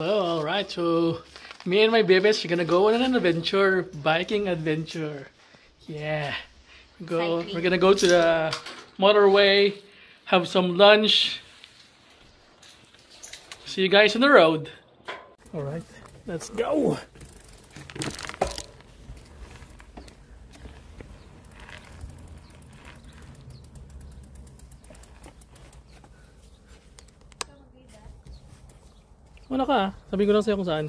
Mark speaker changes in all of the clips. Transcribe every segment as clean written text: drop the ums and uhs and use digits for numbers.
Speaker 1: Well, alright, so me and my babies are gonna go on an adventure, biking adventure. Yeah. We're gonna go to the motorway, have some lunch. See you guys on the road. Alright, let's go. Wala ka, sabi ko lang sa'yo kung saan.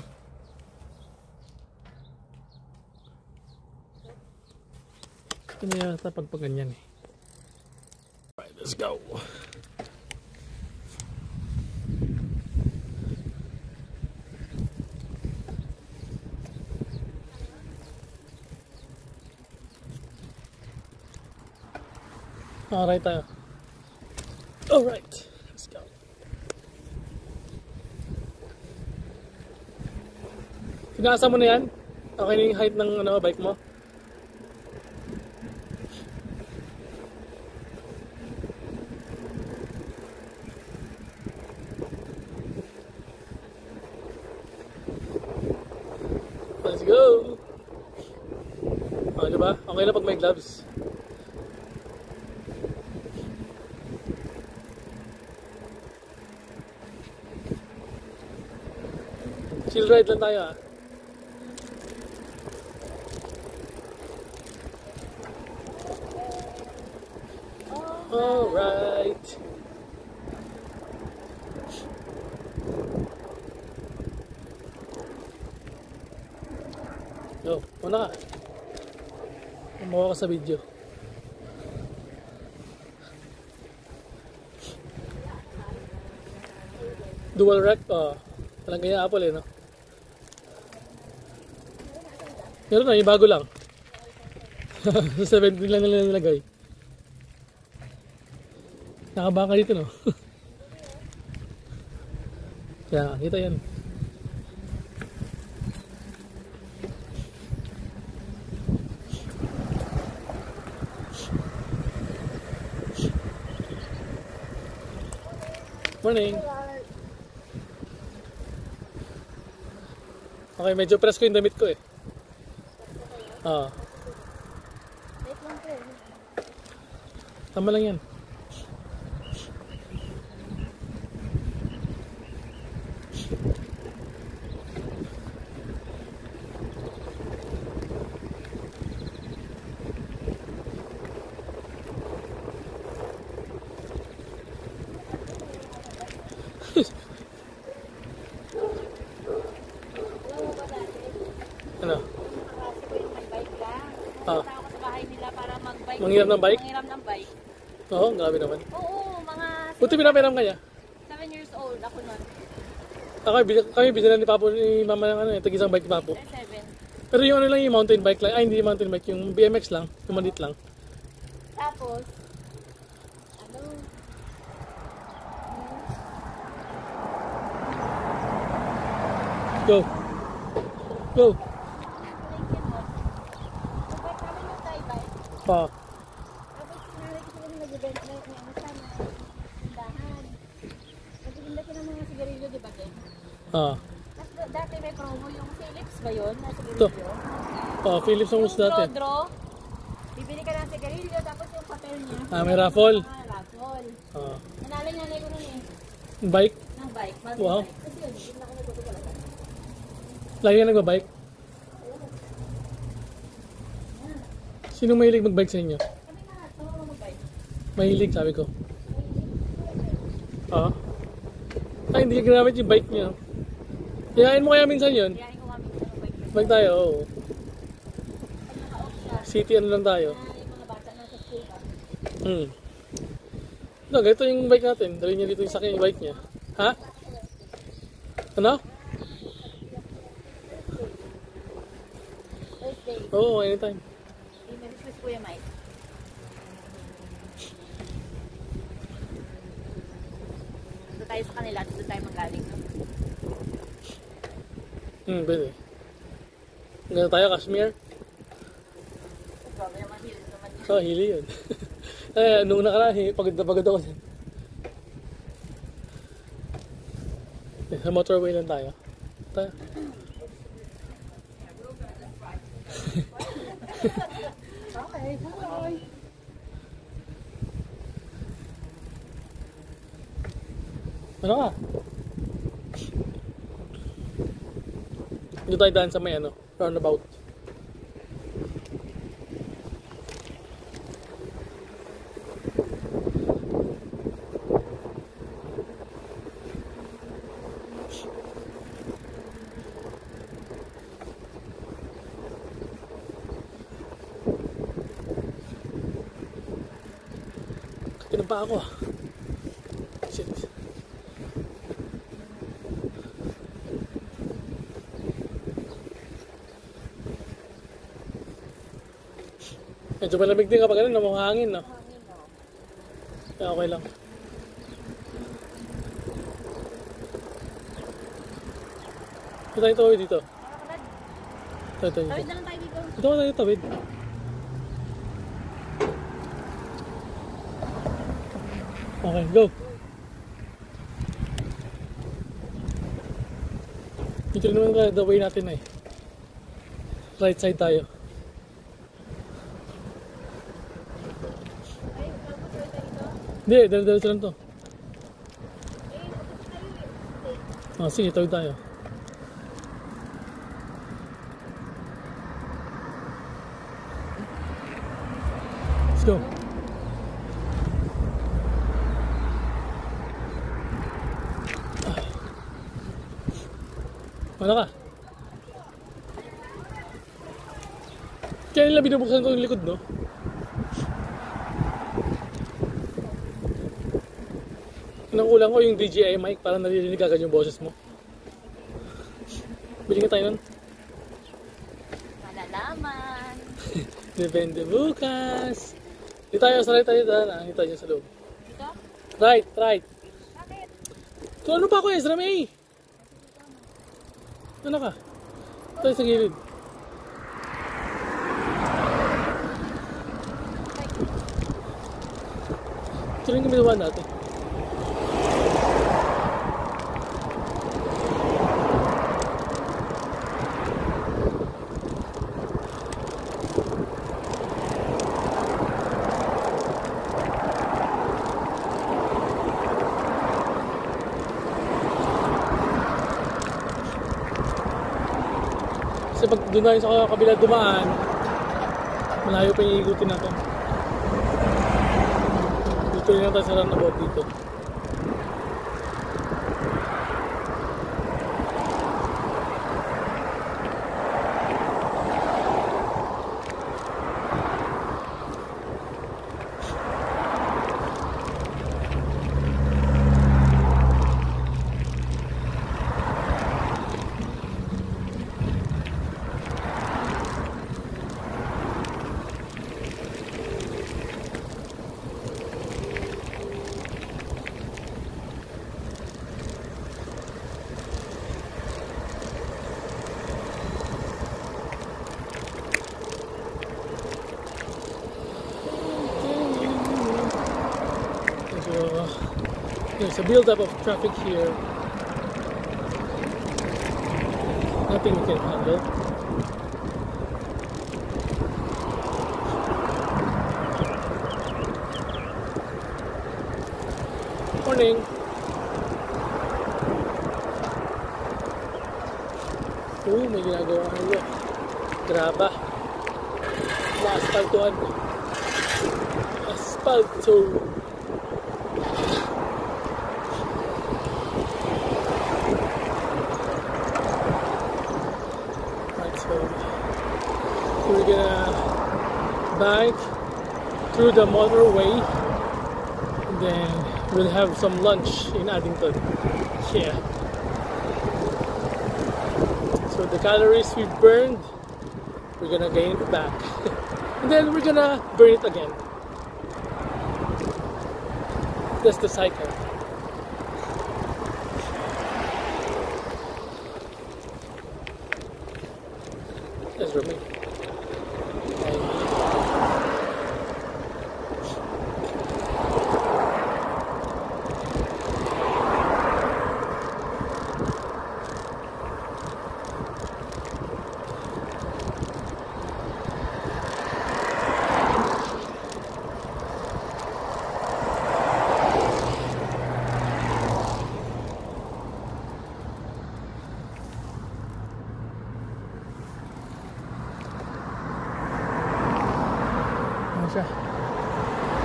Speaker 1: Ito na yata pag ganyan eh. Alright, let's go. Alright tayo. Alright, let's go. Pinasa mo na yan? Okay na yung height ng bike mo? Let's go! O, diba? Okay na pag may gloves. Chill ride lang tayo ah. Alright. Yo, una ka. Kumawa ka sa video. Dual rack, walang kaya Apple eh, no? Meron na, yung bago lang. Sa 17 lang nila nilagay. Nakabaka dito, no? Kaya, kita yan. Morning! Okay, medyo press ko yung damit ko eh. Tama lang yan. Ano?
Speaker 2: Punta ako sa bahay nila para mag-bike.
Speaker 1: Manghiram ng bike?
Speaker 2: Manghiram ng bike.
Speaker 1: Oo, grabe naman.
Speaker 2: Oo, mga...
Speaker 1: Buti pinapiram kanya?
Speaker 2: 7 years old ako nun.
Speaker 1: Kami binilan ni Papo, ni Mama ng tag-isang bike ni Papo.
Speaker 2: 7.
Speaker 1: Pero yung ano lang, yung mountain bike lang. Ay, hindi yung mountain bike, yung BMX lang. Yung maliit lang.
Speaker 2: Tapos, ano?
Speaker 1: Go! Go! Pa.
Speaker 2: Tapos, narik ko sila nag-event na yung sana. Tindahan. Nag-tinda ko ng mga sigarilyo, di ba, Ken? Tapos, dati may promo yung Philips ba yun? Na sigarilyo?
Speaker 1: Philips ang gusto natin.
Speaker 2: Yung draw. Bibili ka ng sigarilyo, tapos yung papel niya.
Speaker 1: May raffle.
Speaker 2: Raffle. Nanalo niya ko nun eh.
Speaker 1: Bike?
Speaker 2: Ng bike.
Speaker 1: Wow.
Speaker 2: Bike. Kasi yun, hindi na ako nagpapagalaga.
Speaker 1: Lagi ka nagbabike? Sino mahilig magbike sa inyo?
Speaker 2: Kami na, ako magbike.
Speaker 1: Mahilig, sabi ko. Ay, hindi ka ginamit yung bike niya. Iyain mo kaya minsan yun?
Speaker 2: Iyain ko kami sa bike.
Speaker 1: Bike tayo, oo.
Speaker 2: Pag naka-off siya,
Speaker 1: City ano lang tayo.
Speaker 2: yung mga bata na sa school ka.
Speaker 1: No, ganito yung bike natin. Dali niya dito yung sakyan yung bike niya. Ha? Ano?
Speaker 2: Thursday.
Speaker 1: Oo, anytime.
Speaker 2: Merry Christmas, Kuya Mike. Dito tayo sa kanila, dito tayo magaling.
Speaker 1: Pwede. Ganito tayo, Kashmir.
Speaker 2: Grabe naman, hilis naman yun.
Speaker 1: Hili yun. Nung nakaraan, pagod na pagod ako dyan. Sa motorway lang tayo. tayo.
Speaker 2: Okay, hi.
Speaker 1: Ano ka? Dito tayo daan sa may ano, roundabout. Kailan pa ako ah? Shit. Medyo malamig din kapag ano, namumahangin, no? Kaya okay lang. Ito tayo tawid dito. Tawid
Speaker 2: Tawid na lang tayo dito.
Speaker 1: Ito tayo tawid. Okay, go. Dito rin naman the way natin eh. Right side tayo.
Speaker 2: Ay, tapos tawid tayo dito.
Speaker 1: Hindi, dala-dala lang to.
Speaker 2: Eh, tapos tayo eh.
Speaker 1: Oh, sige, tawid tayo. Let's go. Ano ka? Kaya nila binubuksan ko yung likod, no? Anong kulang ko yung DJI mic para naririnig agad yung boses mo. Bili nga tayo nun.
Speaker 2: Malalaman.
Speaker 1: Depende bukas. Hindi tayo sa right tayo daan. Hindi tayo sa loob.
Speaker 2: Dito?
Speaker 1: Right.
Speaker 2: Bakit?
Speaker 1: So ano pa ako Ezra May? Ano ka? Tayo sa gilid. Ito rin kami naman natin. Kasi pag doon tayo sa kabila dumaan, malayo pa yung ikutin natin. Dito rin natin sa roundabout dito. There's a build-up of traffic here. Nothing we can handle. Morning. May ginagawa nyo. Graba. Na-asphaltuhan. Asphalto. We're gonna bike through the motorway and then we'll have some lunch in Addington. Yeah. So the calories we burned, we're gonna gain it back. And then we're gonna burn it again. That's the cycle. That's for me.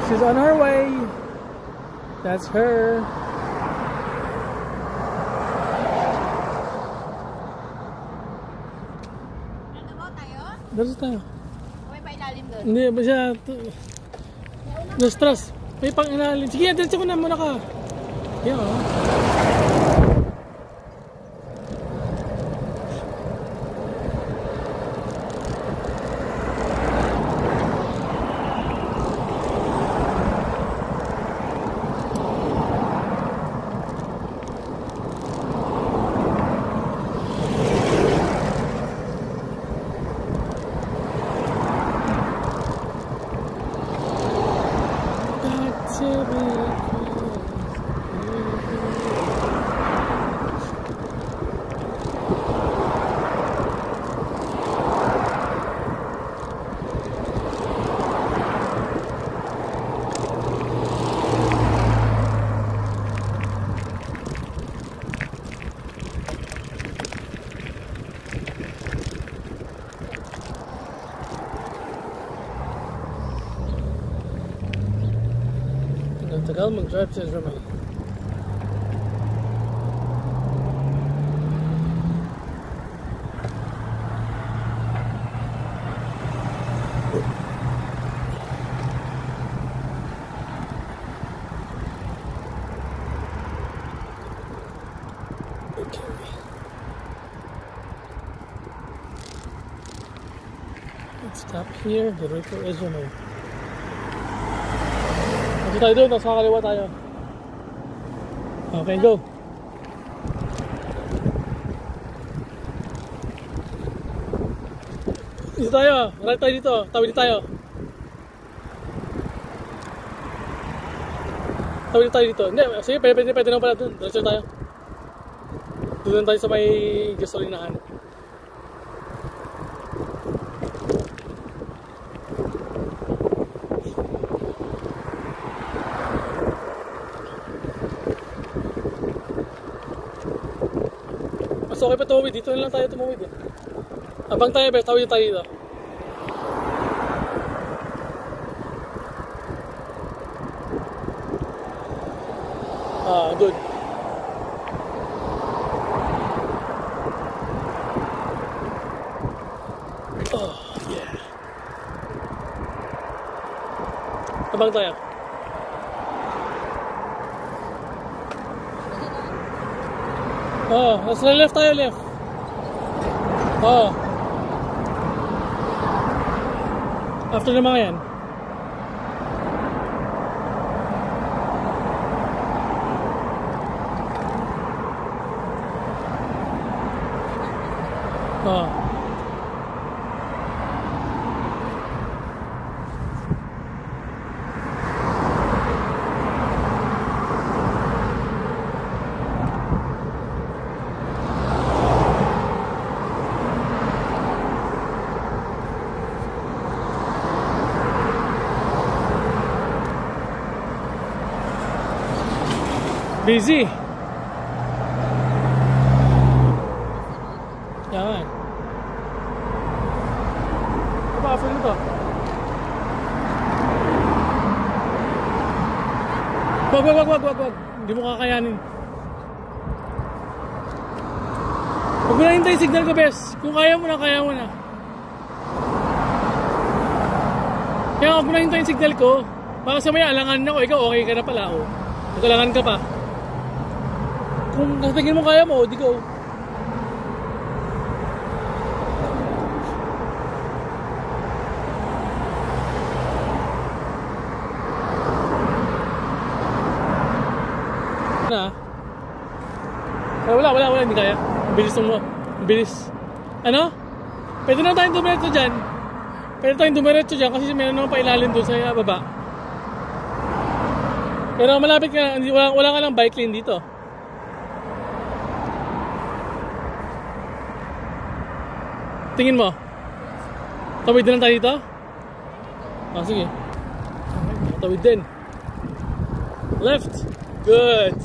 Speaker 1: She's on her way. That's her.
Speaker 2: Ano ba tayo?
Speaker 1: Dito tayo.
Speaker 2: May pailalim doon.
Speaker 1: Hindi, basta... Lustras. May pang inalim. Sige, diretso ko na muna ka. Yan, oh. Tagal mag-drive sa Israel. Okay. Let's stop here. Get ready for Israel. Dito tayo doon, nasa kaliwa tayo. Okay, go. Dito tayo, right tayo dito, tawid tayo. Tawid tayo dito. Hindi, sige, pwede naman pala doon. Diretso tayo. Doon tayo sa may gasolinahan. Mas okay pa tumawid, dito na lang tayo tumawid eh. Abang tayo ba, tawid tayo dito. Ah, good. Oh, yeah. Abang tayo. Oh, nasa left tayo, left. Oh. After na mga yan. Oh. Busy. Yan. Apa after nito? Wag. Hindi mo kakayanin. Huwag mo na hintay signal ko, bes. Kung kaya mo na, kaya mo na. Kaya huwag mo na hintay signal ko. Baka sa may alangan na ko, ikaw okay ka na pala. Oh. Magkalangan ka pa. Kung tingin mo kaya mo, di go. Na? Wala, hindi kaya. Bilis mo. Bilis. Ano? Pwede na tayong dumiretso dyan. Kasi meron naman pa ilalim doon sa baba. Pero malapit ka, wala ka lang bike lane dito. Tingin mo? Tawid din lang tayo dito? Ah, sige. Tawid din. Left. Good.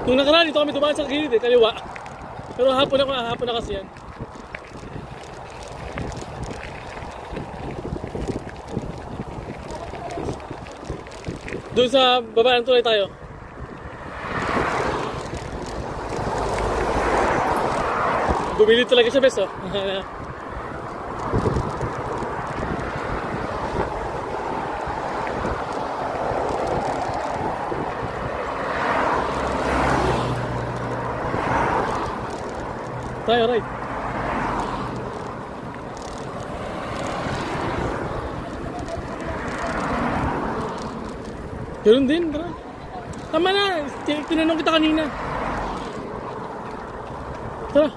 Speaker 1: Nung nakaraan, dito kami dumaan sa gilid eh, kaliwa. Pero hapon na kasi yan. Doon sa baba ng tulay tayo. Bumili talaga siya, bes, oh. Tayo, right. Ganun din, tara. Tama na, tinanong kita kanina. Tara.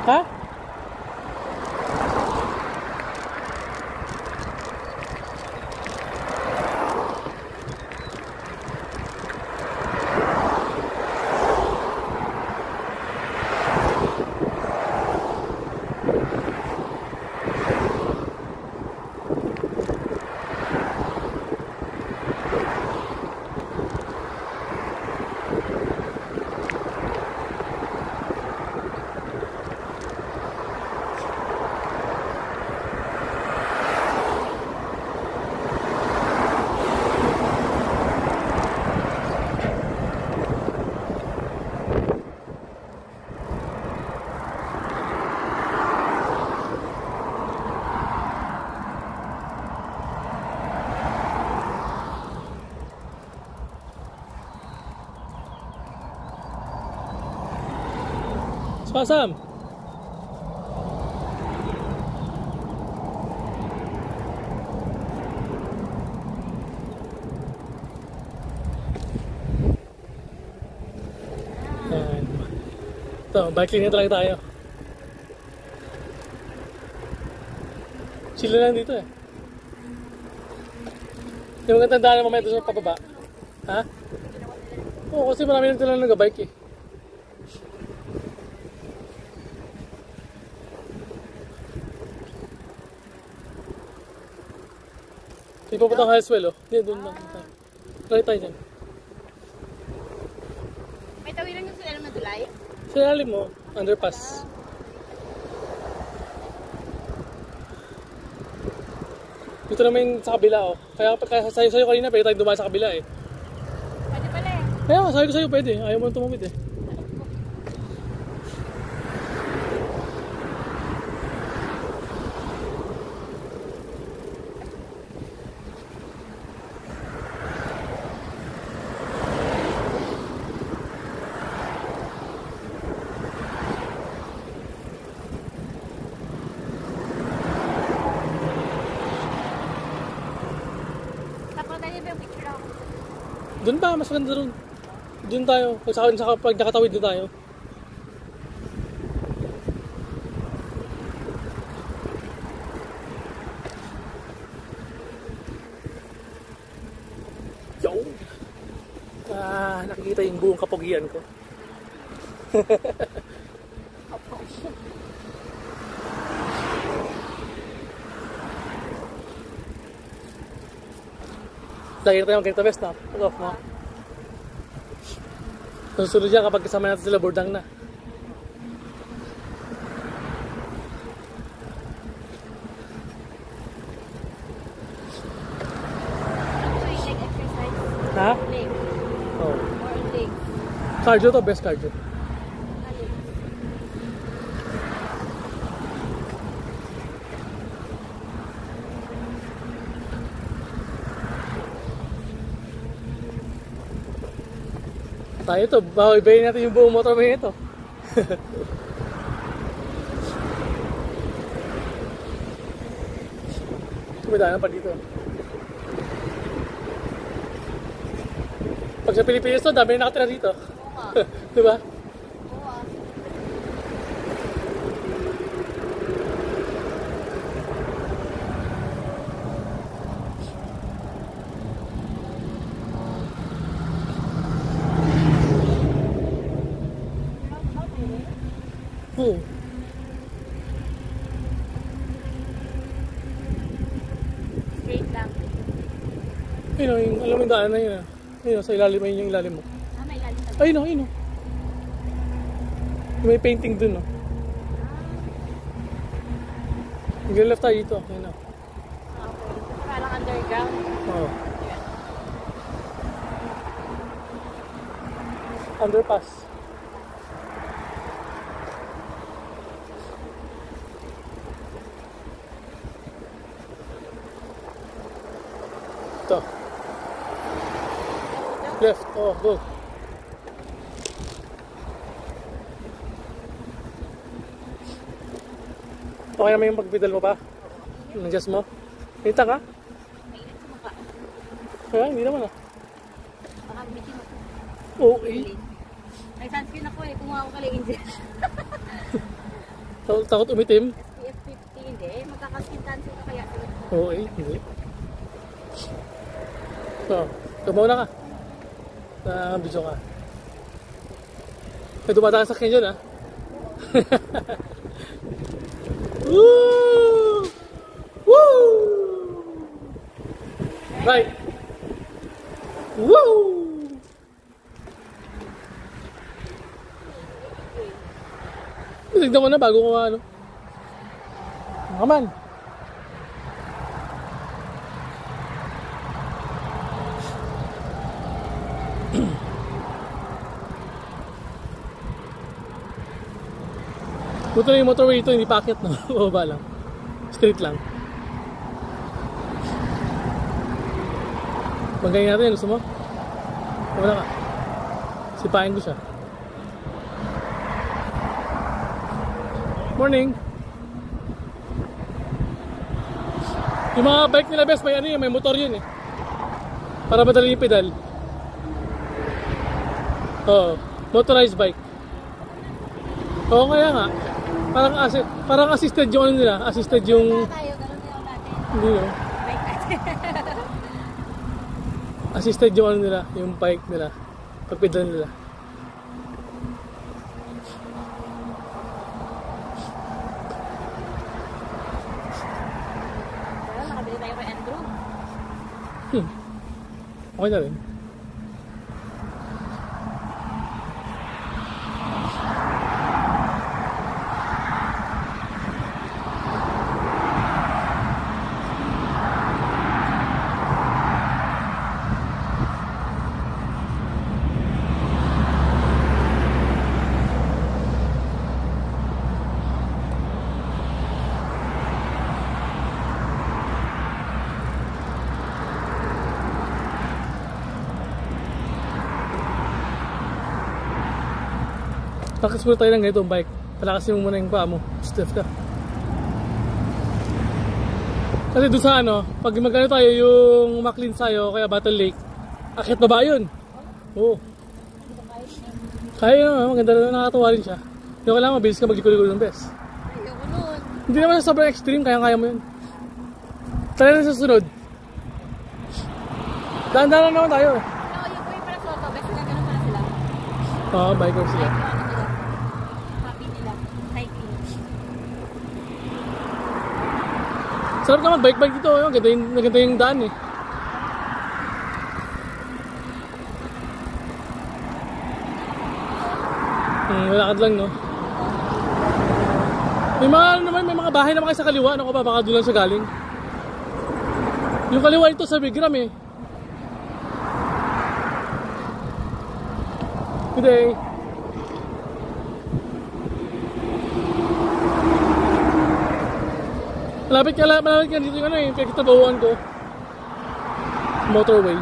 Speaker 1: Ha? Spasam. Ito, bike lane na talaga tayo. Chill lang dito eh. Yung mga tandaan na mamaya doon sa pababa. Ha? Oo, kasi marami nang talagang nag-bike eh. Hindi pa putang Highswell oh. Hindi, doon lang tayo. Try tayo dyan.
Speaker 2: May tawiran yung sila naman tulay?
Speaker 1: Sa ilalim mo, underpass. Dito naman sa kabila oh. Kaya sa'yo kanina, pwede tayong dumaan sa kabila eh.
Speaker 2: Pwede pala eh.
Speaker 1: Kaya sabi ko sa'yo pwede, ayaw mo nang tumawid eh. Doon ba? Mas maganda doon. Doon tayo. Pag nakatawid doon tayo. Yo! Nakikita yung buong kapugian ko. Lagi na tayong ganito best na. Pag-off mo. Susunod yan kapag kasama natin sila Bordang na.
Speaker 2: Leg exercise.
Speaker 1: Ha?
Speaker 2: Leg.
Speaker 1: Oh.
Speaker 2: Or leg.
Speaker 1: Cardio to, best cardio. Tayo to, bawibayin natin yung buong motorway nito. Kumidaan pa dito. Pag sa Pilipinas to, dami na nakatira dito. Diba?
Speaker 2: Straight lang.
Speaker 1: Ayun o, alam mo yung daan na yun ah. Ayun o, sa ilalim, ayun yung ilalim mo.
Speaker 2: Ah, may ilalim talaga.
Speaker 1: Ayun o, ayun o. May painting dun o. Mag-left tayo dito. Ayun o.
Speaker 2: Okay. Parang underground.
Speaker 1: Oo. Underpass. Ito. Left. Oh, go. Okay naman yung pagpidal mo pa? Nag-adjust mo? Kita ka?
Speaker 2: Mainit sa mukha.
Speaker 1: Kaya, hindi naman ah.
Speaker 2: Baka bitin ako.
Speaker 1: Okay.
Speaker 2: May sunscreen ako eh. Kumuha ko kalayin dyan.
Speaker 1: Takot umitim?
Speaker 2: SPF 50 hindi. Magkakaskin cancer ka kaya.
Speaker 1: Okay, hindi. So, tumaw na ka. Video ka. May dumadaan sa akin dyan ah. Woo! Woo! Right. Woo! Tignan ko na bago ko ano. Come on. Buto na yung motorway ito, hindi packet no? Baba lang. Straight lang. Magayin natin, gusto mo? Wala ka. Sipain ko siya. Morning! Yung mga bike nila best, may ano yun, may motor yun eh. Para madali yung pedal. Oo, motorized bike. Oo, kaya nga. Parang assisted yung ano nila, assisted yung...
Speaker 2: Tayo, gano'n na yung natin.
Speaker 1: Hindi yun.
Speaker 2: Bike natin.
Speaker 1: Assisted yung ano nila, yung bike nila. Pagpedal nila.
Speaker 2: Well, nakabili tayo kay Andrew.
Speaker 1: Okay na rin. Practice muna tayo ng ganitong bike. Palakasin mo muna yung paa mo. Stiff ka. Kasi doon sa ano, pag magkano tayo yung Maclean tayo, kaya Battle Lake, akit baba yun. Oo. Kaya naman, maganda na nakatawa rin siya. Hindi ko kailangan mabilis ka maglikod-likod ng best.
Speaker 2: Ayoko nun.
Speaker 1: Hindi naman sobrang extreme, kaya mo yun. Tala na sa susunod. Daan-daan naman tayo eh.
Speaker 2: No, yung boy para sa auto, best na gano'n pala sila.
Speaker 1: Oo, biker sila.
Speaker 2: Like yung ano nila. Happy nila. Cycling.
Speaker 1: Sarap naman, bike-bike dito. Maganda yung daan eh. Malakad lang, no? May mga bahay naman kayo sa kaliwa. Ano ko ba? Baka doon lang siya galing. Yung kaliwa ito sa Bigram eh. Good day. Malapit ka dito yung ano eh. Pinagkitabahuan ko. Motorway.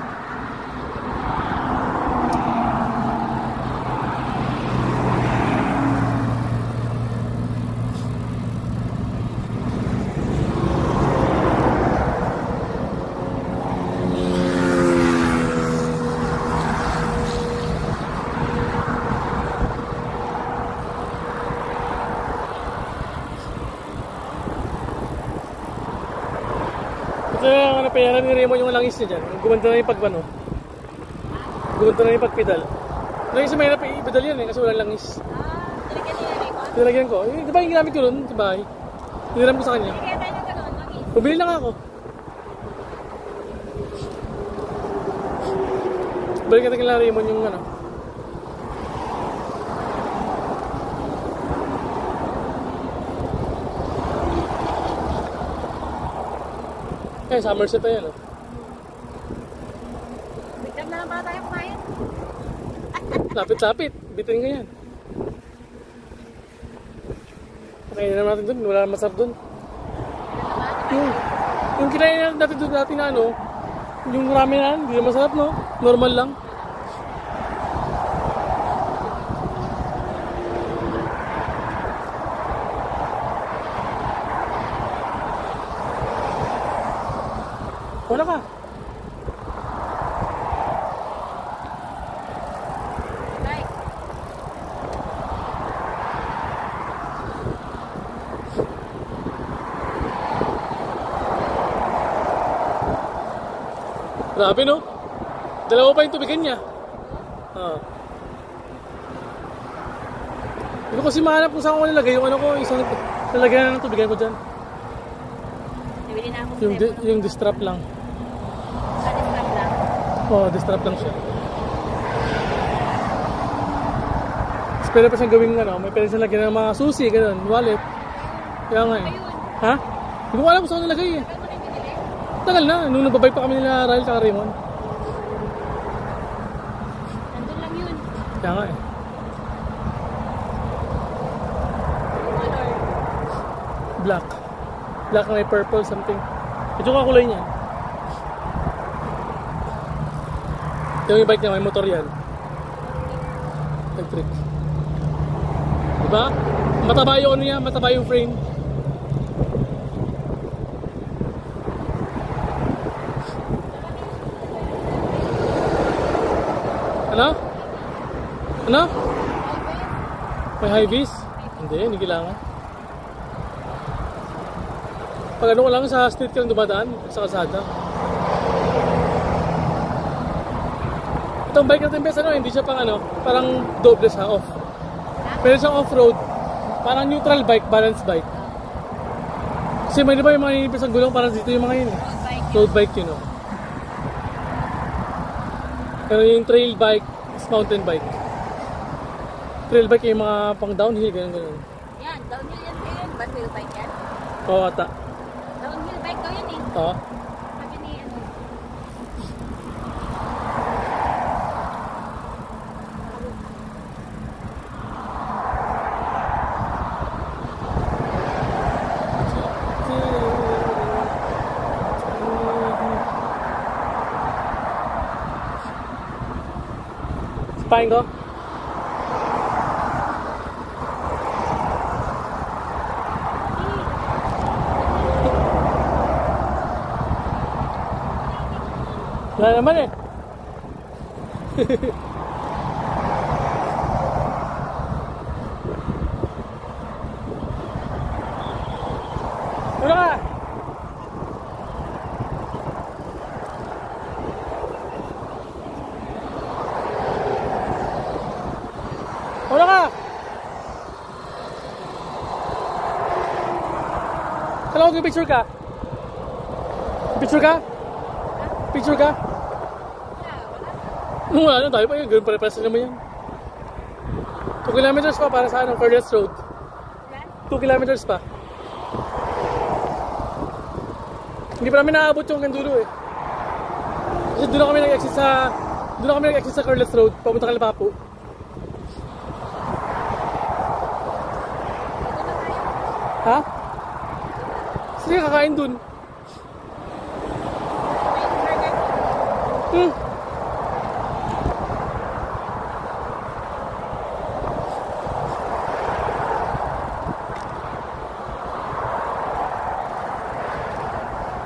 Speaker 1: Ito yung napayaran ni Raymond yung langis niya dyan. Gumanda na yung pagpano. Gumanda na yung pagpedal. Langis na mahirap i-pedal yan eh kasi walang langis.
Speaker 2: Nilagyan niya yung record.
Speaker 1: Tinalagyan ko. Di ba yung ginamit ko nun sa bahay? Tiniram ko sa kanya.
Speaker 2: Kaya tayo ng gano'n, mami.
Speaker 1: Bumili lang ako. Balik natin kay Raymond yung ano. Eh, Somerset na yan, oh.
Speaker 2: Bigyan na lang pala tayo kumain.
Speaker 1: Lapit-lapit. Bitin ka yan. Pakainin naman natin dun. Wala masarap dun. Yung kinain natin dun natin na ano, yung ramen na, hindi na masarap, no? Normal lang. Wala ka.
Speaker 2: Bye.
Speaker 1: Grabe, no? Dalawa pa yung tubigan niya. Ah. Hindi ko kasi mahanap kung saan ko nilagay yung ano ko, isang nalagyan na ng tubigan ko dyan.
Speaker 2: Nabili na ako sa
Speaker 1: Yung distrap lang.
Speaker 2: Discount lang.
Speaker 1: Oo, distrap lang siya. Tapos pwede pa siyang gawing ano, may pwede siyang lagyan ng mga susi, gano'n, wallet. Kaya nga eh.
Speaker 2: Ayun.
Speaker 1: Ha? Hindi ko alam kung saan ko nilagay eh.
Speaker 2: Ano na yung binili?
Speaker 1: Tagal na, nung nagbabay pa kami nila Ryle at Raymond.
Speaker 2: Nandun lang yun.
Speaker 1: Kaya nga eh.
Speaker 2: Yung color.
Speaker 1: Black. Black na may purple something. Ito ka kulay niya. Yung bike niya, may motor yan. Electric. Diba? Mataba yung ano niya, mataba yung frame. Ano? Ano? May high vis? Hindi, hindi kailangan. Pag ano ko lang sa street ka lang dumadaan, sa kalsada. Itong bike natin best ano, hindi siya pang ano, parang doble siya, off. Pero siyang off-road, parang neutral bike, balance bike. Kasi may di ba yung mga inipis ang gulong, parang dito yung mga yun eh. Road bike yun oh. Pero yung trail bike is mountain bike. Trail bike yung mga pang downhill, ganun.
Speaker 2: Yan, downhill yan yun. Ba't wheel bike yan?
Speaker 1: Oo, ata.
Speaker 2: Downhill bike daw yan eh.
Speaker 1: Oo.
Speaker 2: Sabi ni ano.
Speaker 1: Sipahin ko? Wala naman eh. Wala ka! Wala ka! Kailangan ko picture ka? Picture ka? Picture ka? Wala na tayo pa yun, ganun pare-presa naman yan. 2 kilometers pa para sa ano, Curtis Road. 2 kilometers pa. Hindi pa namin naaabot yung hanggang dulo eh. Kasi doon na kami nag-exit sa Curtis Road, papunta kay Papu. Ha? Sige, kakain dun.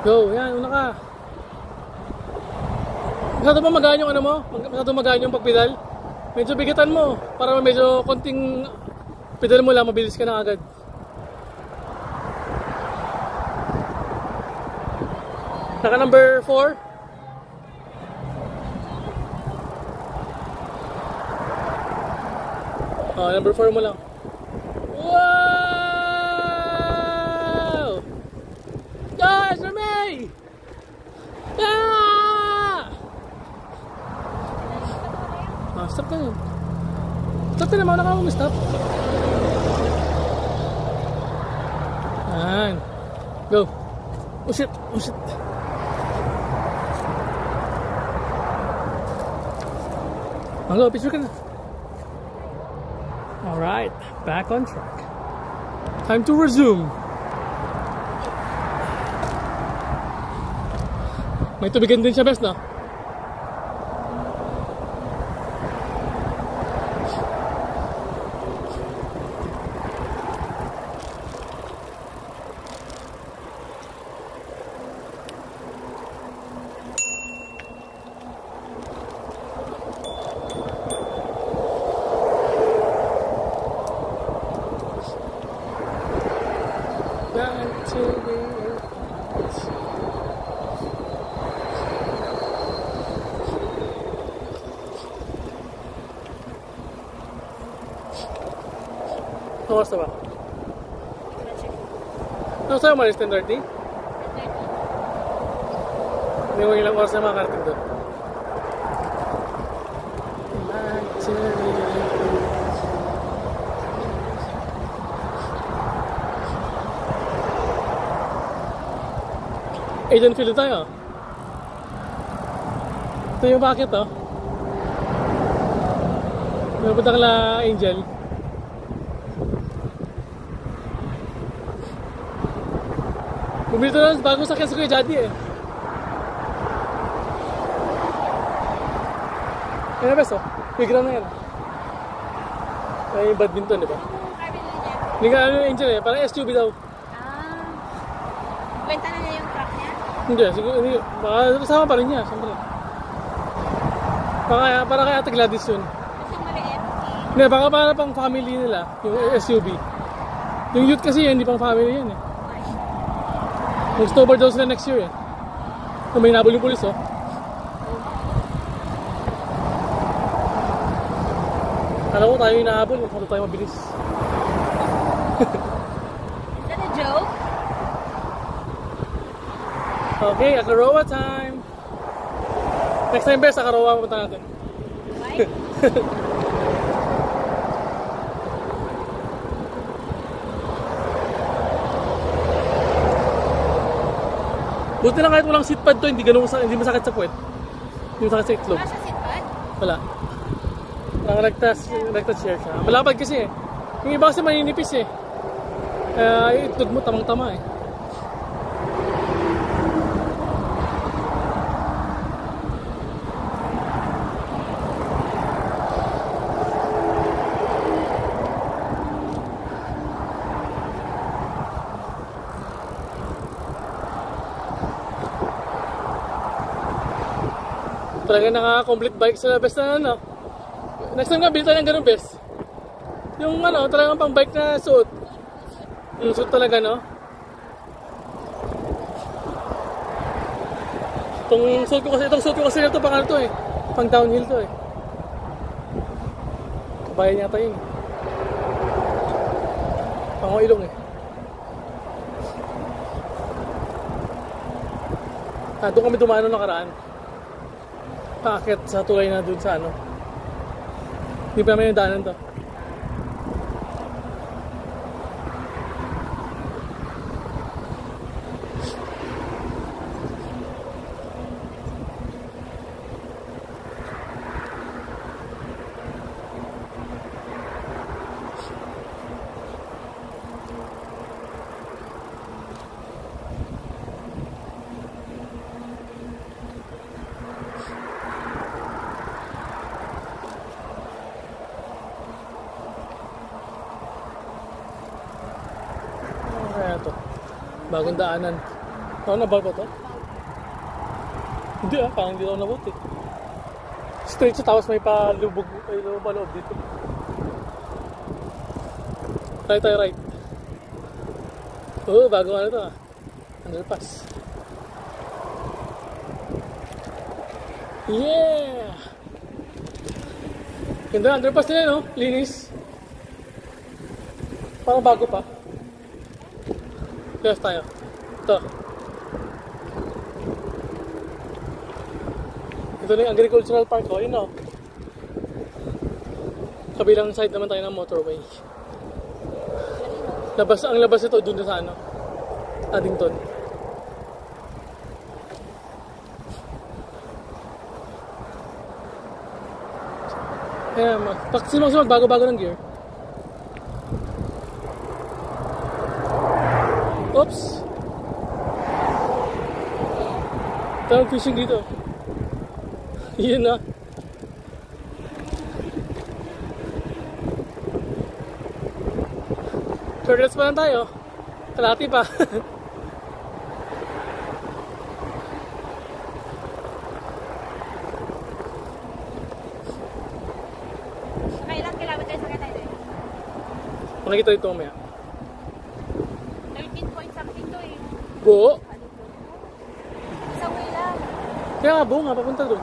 Speaker 1: Go, yan, una ka. Masyado ba magaan yung ano mo? Masyado magaan yung pagpedal? Medyo bigatan mo, para medyo konting pedal mo lang, mabilis ka na agad. Naka number 4? Oh, number 4 mo lang. Wow! Guys, Remy! Ah! Stop ka yun. Stop ka naman, wala ka naman stop. Yan. Go. Oh shit, oh shit. Go, picture ka na. Alright, back on track. Time to resume. May tubigan din siya, best, no? Oras na ba? Ano sa'yo malis? 10:30? Hindi mo ilang oras na makakarating doon. Agent field tayo. Ito yung bakit, oh. Napunta ka la Angel. Bumili ito lang bagong sakyan sa Kuya Jati, eh. Yan na best, oh. Playground na yan. May badminton, di ba? Hindi ka ano yung Angel, eh. Parang SUV daw.
Speaker 2: Benta na niya yung truck niya?
Speaker 1: Hindi, siguro, hindi. Baka kasama pa rin niya, siyempre. Para kay Ate Gladys yun.
Speaker 2: Kasi maliit.
Speaker 1: Hindi, baka para pang family nila, yung SUV. Yung youth kasi yan, hindi pang family yan, eh. Mag-stover daw sila next year, eh. May nabol yung pulis, oh. Alam ko tayo yung nahabol, masyado tayo mabilis.
Speaker 2: Is that a joke?
Speaker 1: Okay, Akarowa time! Next time, best, Akarowa pupunta natin.
Speaker 2: Why?
Speaker 1: Buti na kahit walang seatpad to, hindi hindi masakit sa puwet. Hindi masakit sa itlog.
Speaker 2: Wala siya sitpad?
Speaker 1: Wala. Ang recta chair siya. Malapad kasi, eh. Yung iba kasi maninipis, eh. Kaya yung itlog mo tamang-tama, eh. Talaga nakaka-complete bike sa best na ano. Next time nga, bilhin tayo ng ganun best. Yung ano, talagang pang bike na suit. Yung suit talaga, no? Itong suit ko kasi ito pang ano to, eh. Pang downhill to, eh. Kabayan yata yun. Pang ilong, eh. Doon kami dumano nakaraan. Paakit sa tulay na dun sa ano. Hindi pa naman yung daanan to. Bagong daanan. Ako na ba to? Hindi, parang hindi ako nabot, eh. Straight sa tapos may palubog, may loob dito. Right. Oh, bagong ano to, ah. Underpass. Yeah! Ganda, underpass nila, no? Linis. Parang bago pa. Left tayo. Ito. Ito na yung agricultural park ko. Yun o. Kabilang side naman tayo ng motorway. Ang labas ito dun sa ano, Addington. Kaya magbago-bago ng gear. Oops! Tawag fishing dito. Yun na. Shortlets pa lang tayo. Kalahati pa.
Speaker 2: Kailang kilometers na tayo eh?
Speaker 1: Makikita dito mamaya.
Speaker 2: 13 point something to eh.
Speaker 1: Buo?
Speaker 2: Isang way lang.
Speaker 1: Kaya nga buo nga, papunta doon.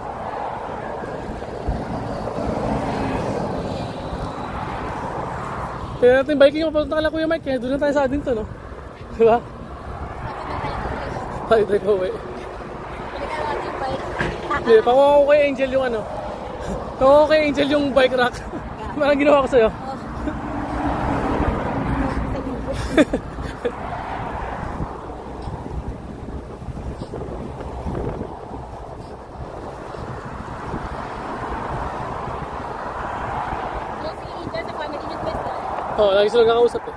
Speaker 1: Kaya natin biking yung papunta kala Kuya Mike, kaya doon na tayo sa Addington, no? Diba? Tayo tayo pa uwi.
Speaker 2: Balikan natin yung bike.
Speaker 1: Hindi, pakuha ko kay Angel yung ano. Pakuha ko kay Angel yung bike rack. Parang ginawa ko sa'yo. Oo, lagi sila kakausap eh.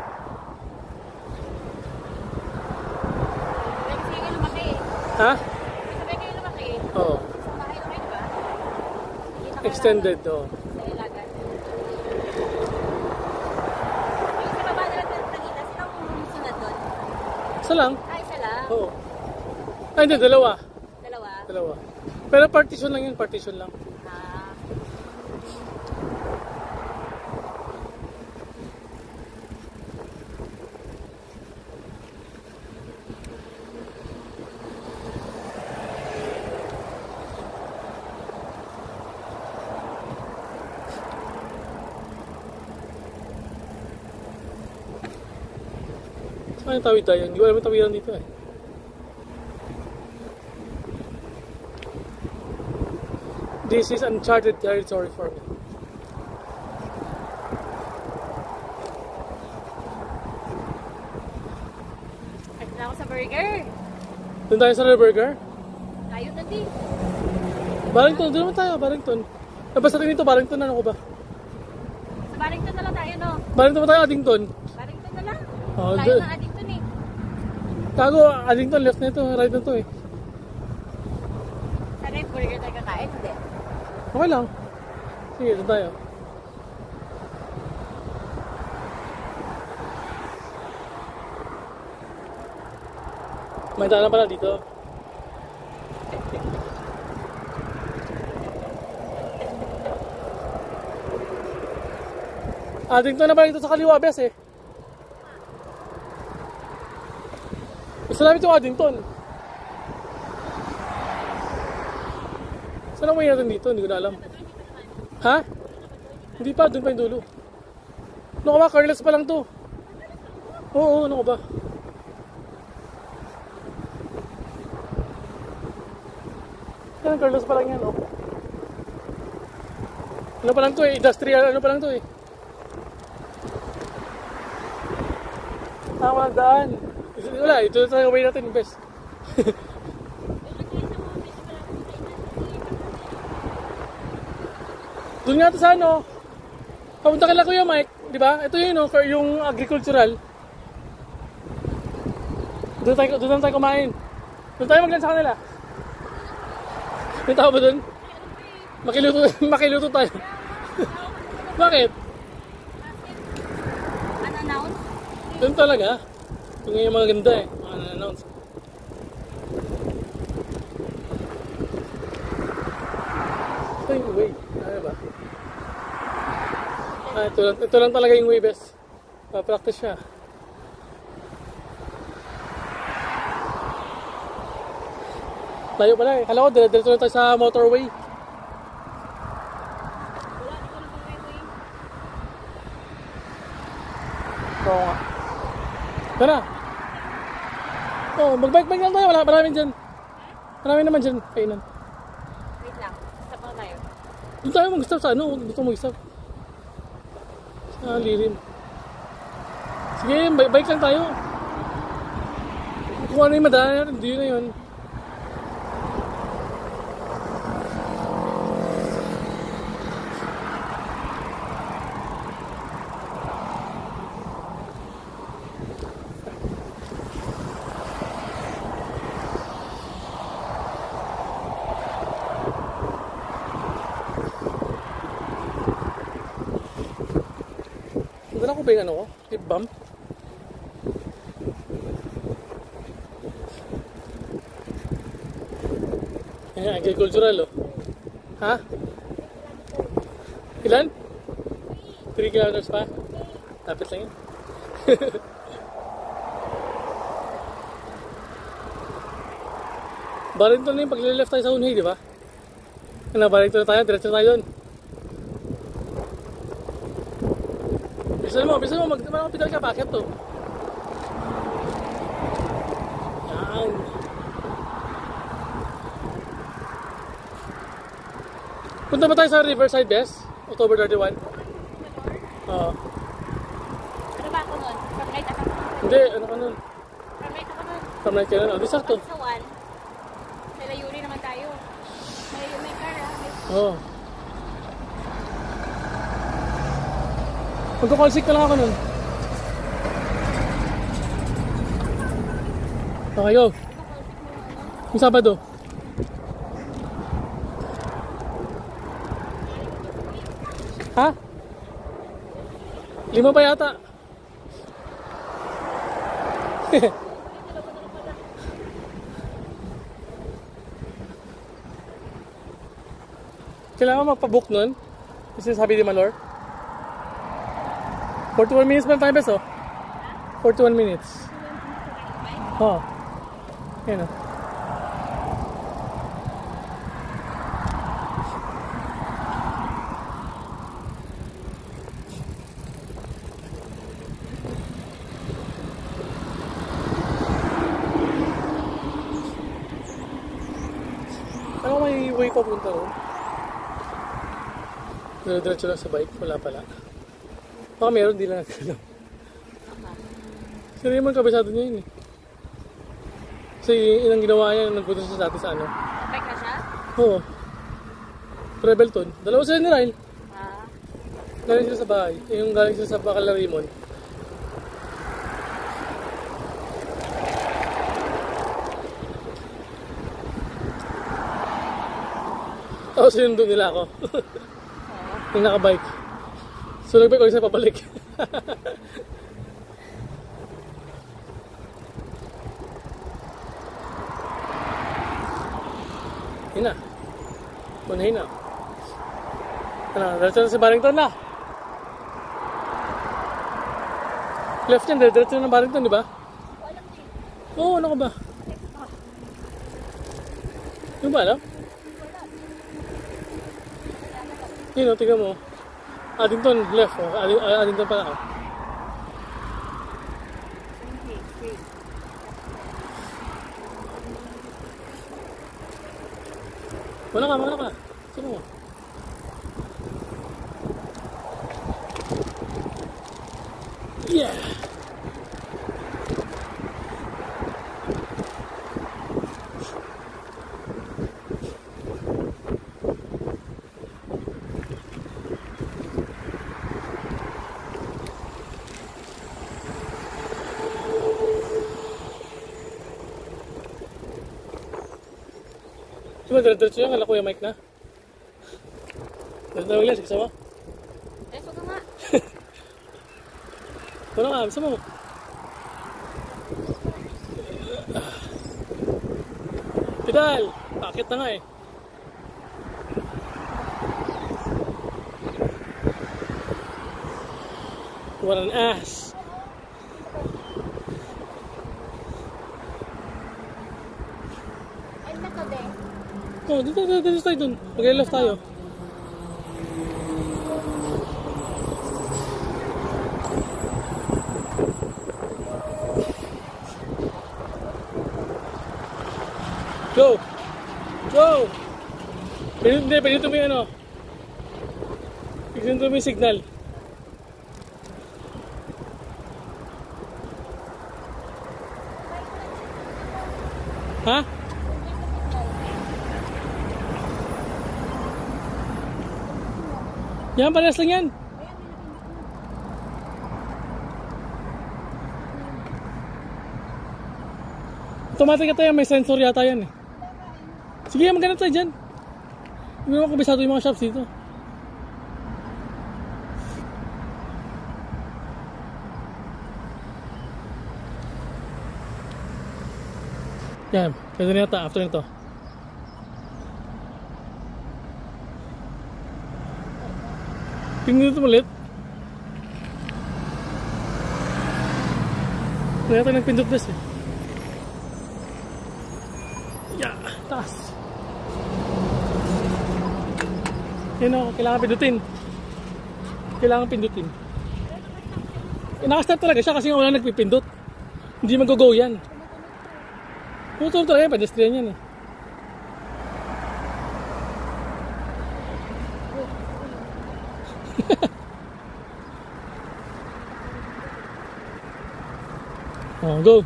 Speaker 2: Lagi sila kayo lumaki eh.
Speaker 1: Ha?
Speaker 2: Sabay kayo lumaki eh.
Speaker 1: Oo.
Speaker 2: Isang bahay lumaki, diba?
Speaker 1: Extended, oo.
Speaker 2: Sa ilagan. Yung sa baba na lang nakita, sinong sunod doon?
Speaker 1: Isa lang.
Speaker 2: Isa lang.
Speaker 1: Oo. Ay, hindi, dalawa.
Speaker 2: Dalawa.
Speaker 1: Pero partition lang yun, partition lang.
Speaker 2: Ah.
Speaker 1: Saan yung tawid tayo? Hindi ko alam yung tawiran dito eh. This is uncharted territory for me.
Speaker 2: At na ako sa burger.
Speaker 1: Doon tayo sa Burger?
Speaker 2: Tayo na din.
Speaker 1: Barrington, doon naman tayo, Barrington. Basta rin dito, Barrington, ano ko ba?
Speaker 2: Sa Barrington na lang tayo, no?
Speaker 1: Barrington ba tayo, Addington?
Speaker 2: Barrington na lang.
Speaker 1: Oh,
Speaker 2: Tayo na Addington eh.
Speaker 1: Tago, Addington, left na ito, right na ito eh.
Speaker 2: Sana yung burger tayo kakain, hindi.
Speaker 1: Okay lang. Sige, doon tayo. May daan pala dito. Addington na pala dito sa kaliwa, bes eh. Gusto namin itong Addington. Saan ang way natin dito? Hindi ko na alam. Ha? Hindi pa, doon pa yung dulo. Ano ka ba? Careless pa lang to. Oo, ano ka ba? Yan, Carlos pa lang yan, oh. Ano pa lang to eh, industrial, ano pa lang to eh. Ah, walang daan. Wala, ito na talaga way natin, best. Doon nga to sa ano, papunta ka lang Kuya Mike, di ba? Ito yun, no, yung agricultural. Doon tayo kumain. Doon tayo maglan sa kanila. May tao ba doon? Makiluto tayo. Bakit?
Speaker 2: Unannounced?
Speaker 1: Doon talaga. Ito nga yung mga ganda eh. Mga unannounced. Ito yung way. Ano ba? Ah, ito lang talaga yung way, best. Pa-practice siya. Layo pala eh. Kala ko, dito lang tayo sa motorway.
Speaker 2: Wala, ito na pang highway.
Speaker 1: Oo nga. Tara. Oh, mag-bike-bike lang tayo. Wala, maraming dyan. Maraming naman dyan. Kainan.
Speaker 2: Wait lang, stop lang tayo.
Speaker 1: Doon tayo mag-stop sa ano. Dito mag-stop. Ah, lilim. Sige, bike lang tayo. Kung ano yung madaan, hindi na yun. Wala ko ba yung ano ko? Lip balm? Ayan, agricultural oh. Ha? Ilan? 3 kilometers pa? Lapit lang yun. Barrington na yung pag-left tayo sa Unhay, di ba? Ano, Barrington na tayo, diretso na tayo doon. Bisan mo, magkapital ka, bakit to? Yan. Punta ba tayo sa Riverside Best? October 31? Oo.
Speaker 2: Ano ba ako nun? From night ako nun?
Speaker 1: Hindi, ano ka nun?
Speaker 2: From night ako nun?
Speaker 1: From night ka nun? Di sakto.
Speaker 2: Sa 1, may layuri naman tayo. May car
Speaker 1: Oo. Magka-call sick na lang ako nun. Okay, go. Yung Sabado. Ha? 5 pa yata. Kailangan magpa-book nun? Kasi sabi ni Malor. 41 minutes pa tayo, beso. 41 minutes. Oh. Yan o. Ano may way papunta ron? Diretso lang sa bike, wala pala. Baka meron, di lang natin alam. Kasi naman kabisado niya yun eh. Kasi inang ginawa niya, nagpunta siya dati sa ano.
Speaker 2: Bike na siya?
Speaker 1: Oo. Rebelton. Dalawa sila ni Ryle.
Speaker 2: Ah.
Speaker 1: Galing sila sa bahay. Yung galing sila sa Bacalarimon. Tapos sinundo nila ako. Yung nakabike. So nagbike ulit sa pabalik. Yun na. Unahin na. Ano, diretso na si Barrington na. Left yan, diretso na ng Barrington, di ba? Oo, ano ka ba? Yung ba alam? Yun o, tingnan mo. Addington left o. Addington pala ako. Wala ka. Sino mo? Yeah! Diba, diretso yan, kala Kuya Mike na. Diretso na maglas, iksa mo?
Speaker 2: Diretso ka nga.
Speaker 1: Wala nga, iksa mo. Pedal! Pakit na nga eh. What an ass!
Speaker 2: Ay, naka be.
Speaker 1: Oh, dito tayo dun. Mag-left tayo. Go! Go! Pinito mo yung ano. Pinito mo yung signal. Ha? Yan, parehas lang yan. Automatic ito yan, may sensor yata yan eh. Sige, maghanap tayo dyan. Hindi naman kabisado yung mga shops dito. Yan, pwede na yata after nito. Tingnan nito ulit. Wala yata nagpindot bes eh. Yeah, taas. Yan o, kailangan pindutin. Kailangan pindutin. Nakastart talaga siya kasi nga wala nagpipindot. Hindi mag-go yan. Puto talaga yan, pedestrian yan eh. Oh, go.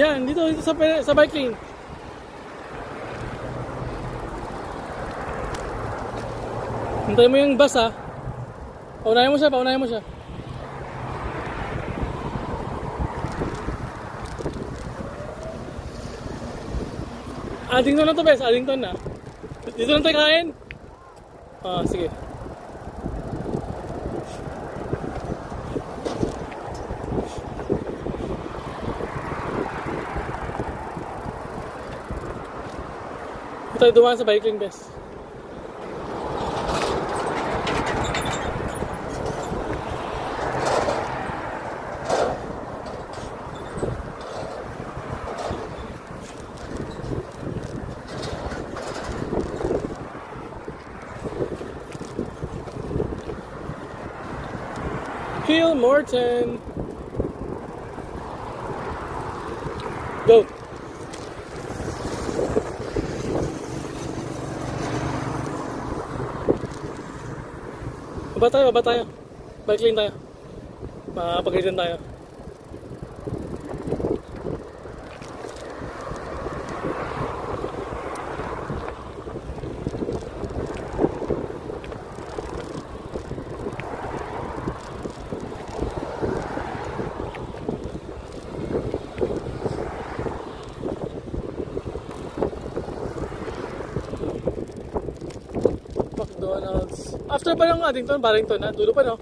Speaker 1: Yan, dito sa bike lane. Hintayin mo yung bus ha. Paunahin mo siya, paunahin mo siya. Addington na to bes, Addington na. Dito lang tayo kain. Ah, sige. Dito tayo dumaan sa bike lane bes. Hill Morton. Go. Baba tayo, baba tayo. Bike lane tayo. Makapag-ilan tayo. McDonald's. After pa ng Addington, Barrington na. Dulo pa no?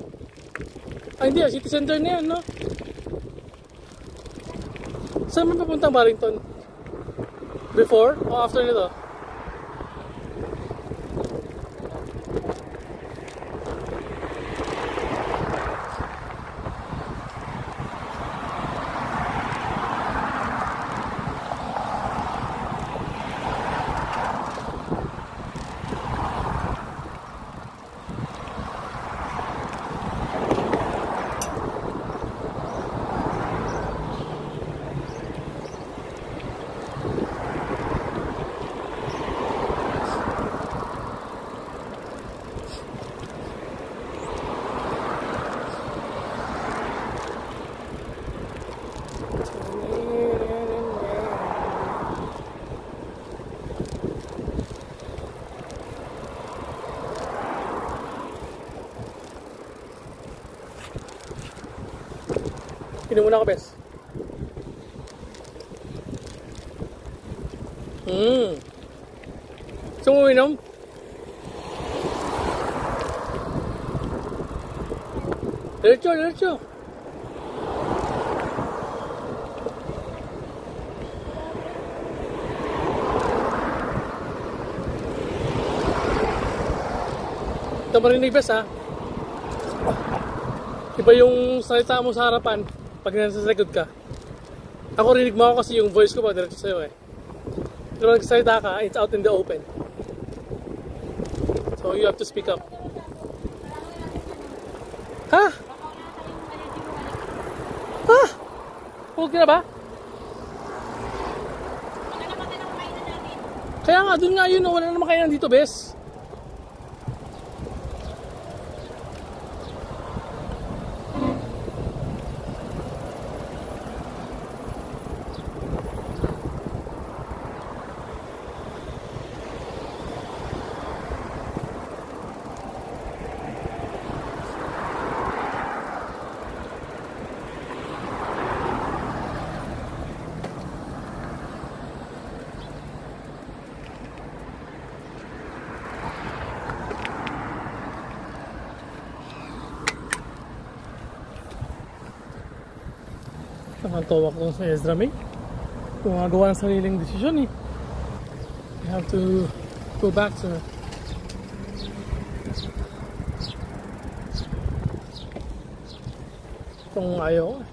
Speaker 1: Ay hindi, city center na yan no? Saan man papunta ang Barrington? Before o after nito? Inom muna ka, bes. Gusto mo uminom? Diretso, diretso. Ito marinig, bes, ha? Iba yung salita mo sa harapan pag nasa likod ka. Ako rinig mo ako kasi yung voice ko pa diretso sa'yo eh. Pero nagsalita ka, it's out in the open. So you have to speak up. Ha? Ha? Huwag ka na ba? Kaya nga, dun nga yun, wala na naman kainan dito, bes. Nakantawak ko sa Ezra May. Gumagawa ng sariling desisyon eh. You have to go back to her. Itong ayaw ko eh.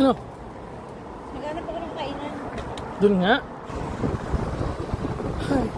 Speaker 1: Ano?
Speaker 2: Naghanap ako ng kainan.
Speaker 1: Doon nga. Ay.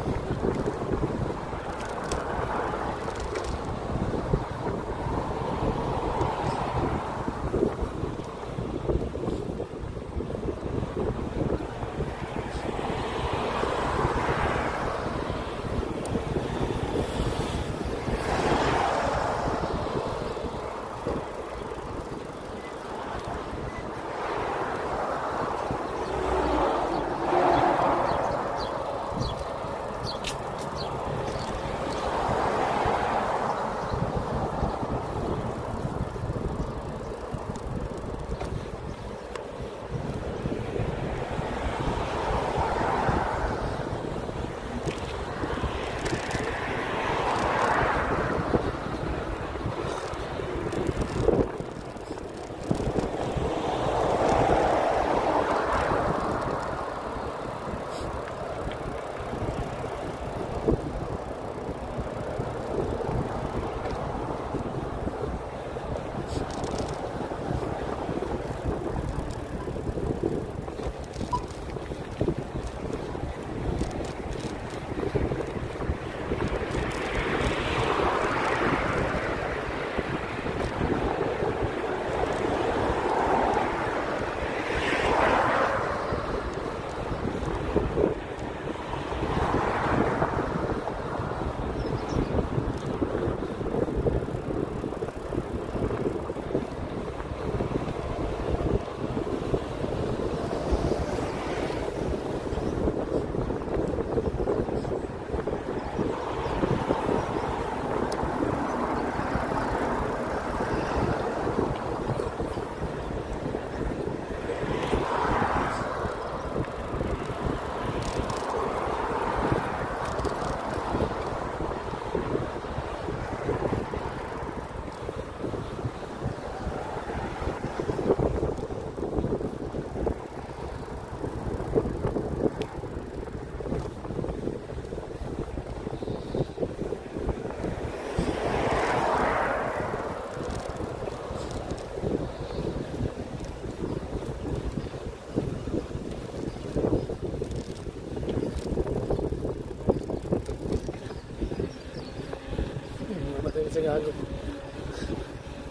Speaker 1: Si Gago.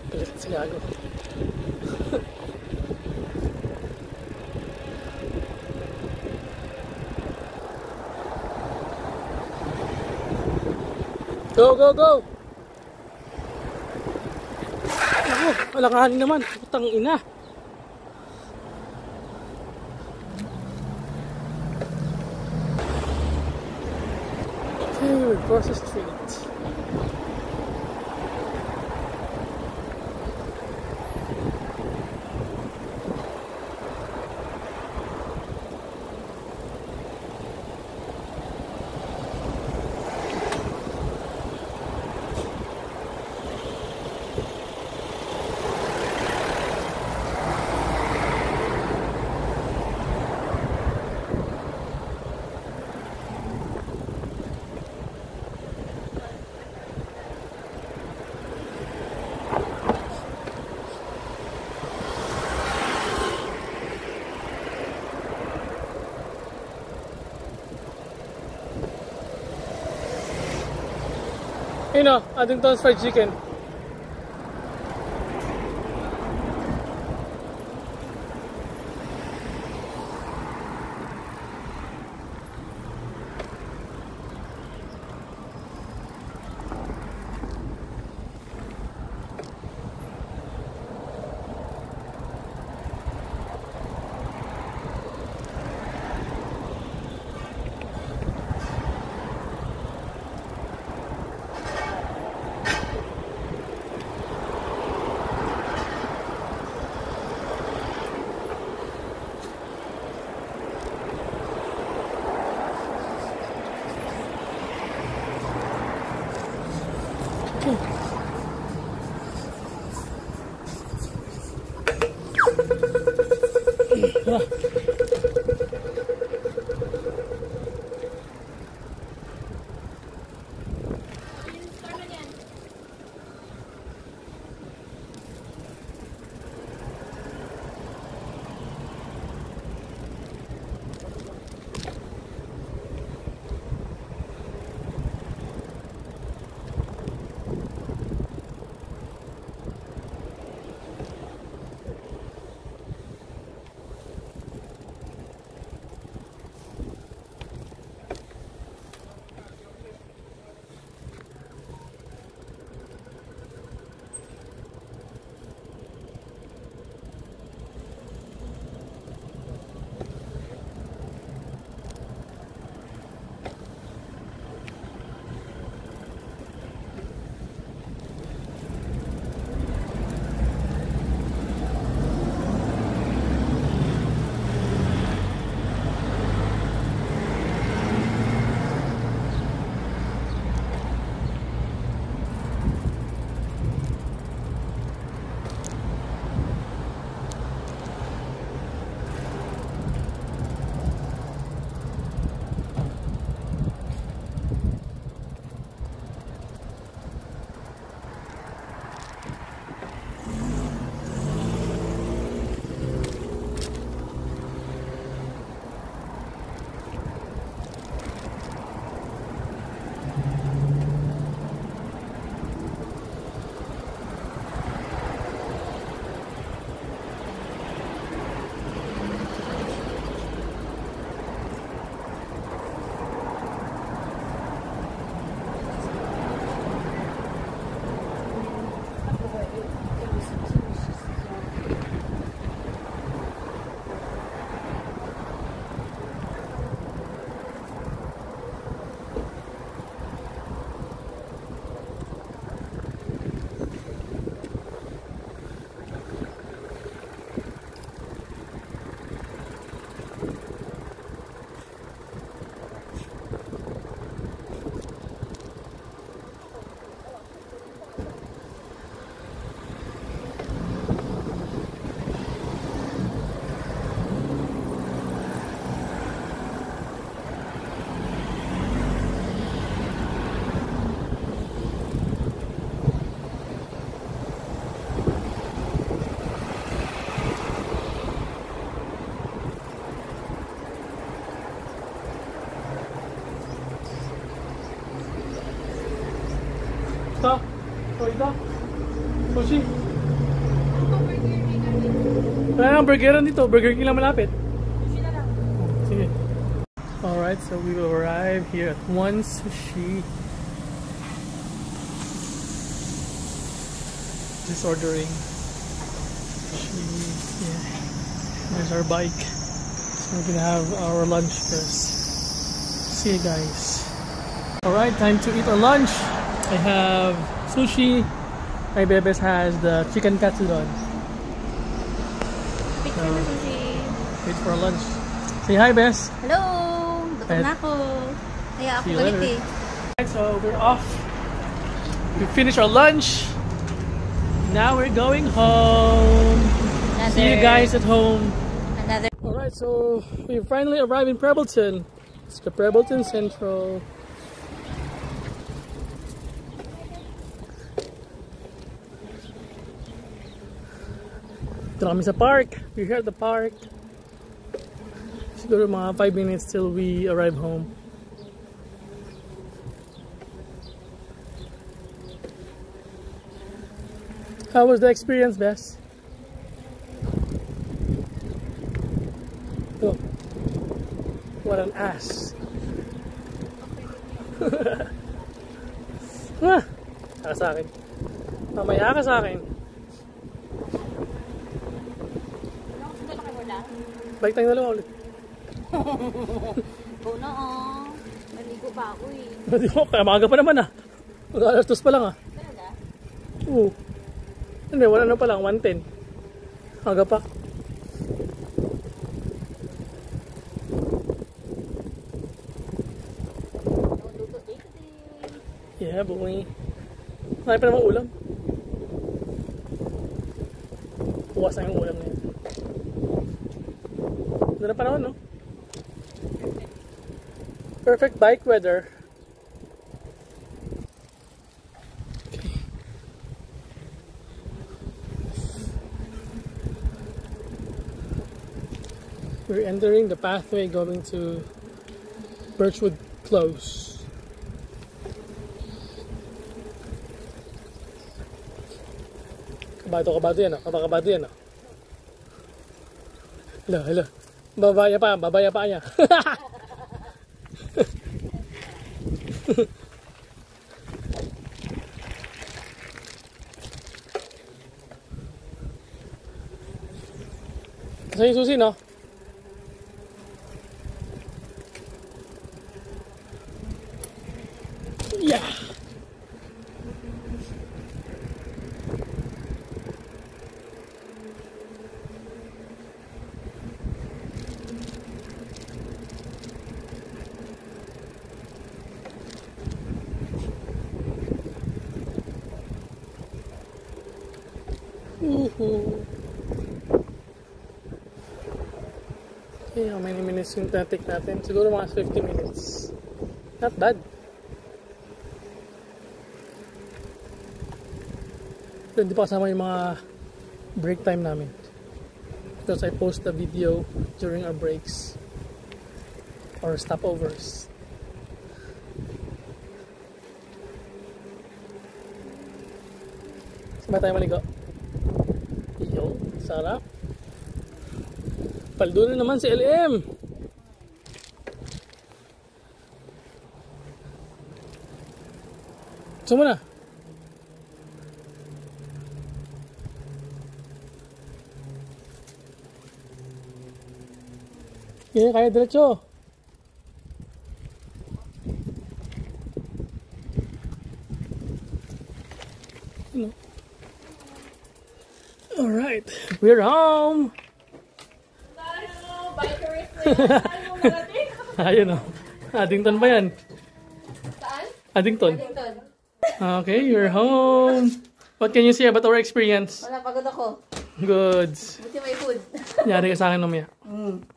Speaker 1: Galit si Gago. Go, go, go! Ako, alanganin naman. Putang ina. Okay, we're across the street. You know, Addington's fried chicken. Ito? O ito? Sushi? Wala nang burgeran dito. Burger King lang malapit. Sige. Alright, so we will arrive here at One Sushi. Just ordering sushi. Yeah. There's our bike. So we're gonna have our lunch first. See you guys. Alright, time to eat our lunch. I have sushi. My Bebes has the chicken katsudon.
Speaker 2: Picture na sushi.
Speaker 1: Wait for lunch. Say hi, Bes.
Speaker 2: Hello! Gutom na ako. Kaya ako
Speaker 1: See you
Speaker 2: galit
Speaker 1: later.
Speaker 2: eh.
Speaker 1: So we're off. We finished our lunch. Now we're going home. See you guys at home. Alright, so we finally arrived in Prebbleton. It's the Prebbleton Central. Ito na kami sa park. We're here at the park. Siguro mga 5 minutes till we arrive home. How was the experience, Bess? Oh, what an ass. Saka sa akin. Mamaya ka sa akin. Balik tayong dalawa ulit.
Speaker 2: Oo na oh. Naligo pa ako eh.
Speaker 1: Hindi ko, kaya maaga pa naman ah. Mag-alas 2 pa lang ah.
Speaker 2: Talaga?
Speaker 1: Oo. Hindi, wala na pa lang, 1:10. Aga pa. Yeah, boy. Marami pa namang ulam. Puwas na yung ulam na yun. Ganda pa naman, no? Perfect bike weather. Okay. We're entering the pathway going to Birchwood Close. Kabado yan, oh. Kabado yan, oh. Hello. Babaya pa niya. Kasi yung susi, no? Yeah! Okay, how many minutes yung take natin? Siguro mga 50 minutes. Not bad. Pero hindi pa kasama yung mga break time namin. Because I post a video during our breaks or stopovers. Saan ba tayo maligo? Yo, sarap. Paldo na naman si LM. Gusto mo na? Okay, kaya diretso. Alright, we're home. Ayun o. Addington ba yan?
Speaker 2: Saan?
Speaker 1: Addington. Okay, you're home. What can you say about our experience?
Speaker 2: Wala, pagod ako.
Speaker 1: Good.
Speaker 2: Buti may food.
Speaker 1: Yari ka sa akin mamaya.